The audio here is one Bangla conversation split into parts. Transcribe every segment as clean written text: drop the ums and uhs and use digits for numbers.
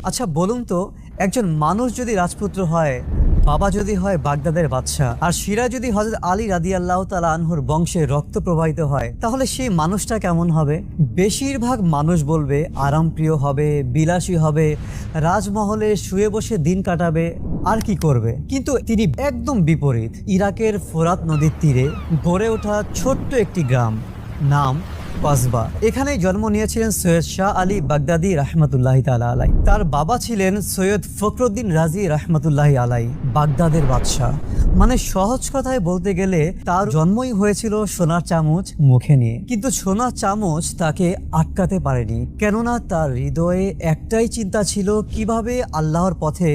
আচ্ছা বলুন তো, একজন মানুষ যদি রাজপুত্র হয়, বাবা যদি হয় বাগদাদের বাদশাহ, আর শিরা যদি হযরত আলী রাদিয়াল্লাহু তাআলা আনহুর বংশে রক্ত প্রবাহিত হয়, তাহলে সেই মানুষটা কেমন হবে? বেশিরভাগ মানুষ বলবে আরামপ্রিয় হবে, বিলাসী হবে, রাজমহলে শুয়ে বসে দিন কাটাবে, আর কি করবে। কিন্তু তিনি একদম বিপরীত। ইরাকের ফোরাত নদীর তীরে গড়ে ওঠা ছোট্ট একটি গ্রাম, নাম কসবা। এখানেই জন্ম নিয়েছিলেন সৈয়দ শাহ আলী বাগদাদি রহমতুল্লাহি তাআলা আলাই। তার বাবা ছিলেন সৈয়দ ফখরুদ্দিন রাজি রহমতুল্লাহি আলাই, বাগদাদের বাদশাহ। মানে সহজ কথায় বলতে গেলে তার জন্মই হয়েছিল সোনার চামচ মুখে নিয়ে। কিন্তু সোনার চামচ তাকে আটকাতে পারেনি, কেননা তার হৃদয়ে একটাই চিন্তা ছিল, কিভাবে আল্লাহর পথে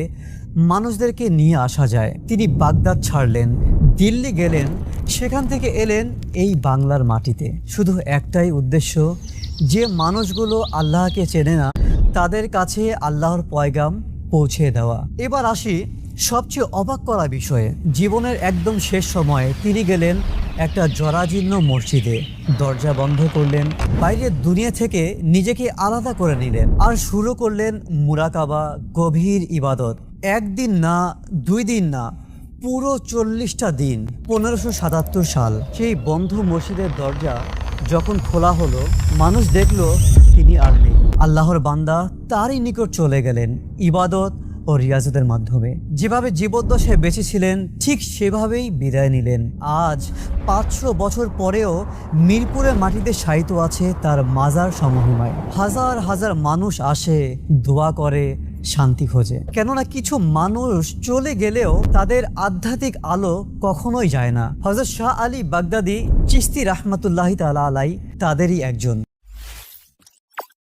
মানুষদেরকে নিয়ে আসা যায়। তিনি বাগদাদ ছাড়লেন, দিল্লি গেলেন, সেখান থেকে এলেন এই বাংলার মাটিতে। শুধু একটাই উদ্দেশ্য, যে মানুষগুলো আল্লাহকে চেনে না তাদের কাছে আল্লাহর পয়গাম পৌঁছে দেওয়া। এবার আসি সবচেয়ে অবাক করা বিষয়ে। জীবনের একদম শেষ সময়ে তিনি গেলেন একটা জরাজীর্ণ মসজিদে, দরজা বন্ধ করলেন, বাইরের দুনিয়া থেকে নিজেকে আলাদা করে নিলেন, আর শুরু করলেন মুরাকাবা, গভীর ইবাদত। একদিন না, 2 দিন না, পুরো 40টা দিন। 1577 সাল সেই বন্ধু মসজিদের দরজা যখন খোলা হলো, মানুষ দেখলো তিনি আর নেই। আল্লাহর বান্দা তারই নিকট চলে গেলেন ইবাদত ও রিয়াজতের মাধ্যমে। যেভাবে জীবদ্দশায় বেঁচে ছিলেন ঠিক সেভাবেই বিদায় নিলেন। আজ 500 বছর পরেও মিরপুরের মাটিতে শায়িত আছে তার মাজার সমহিমায়। হাজার হাজার মানুষ আসে, দোয়া করে, শান্তি খোঁজে। কেননা কিছু মানুষ চলে গেলেও তাদের আধ্যাত্মিক আলো কখনোই যায় না। হযরত শাহ আলী বাগদাদি চিশতি রহমতুল্লাহি তাআলা আলাই তাদেরই একজন।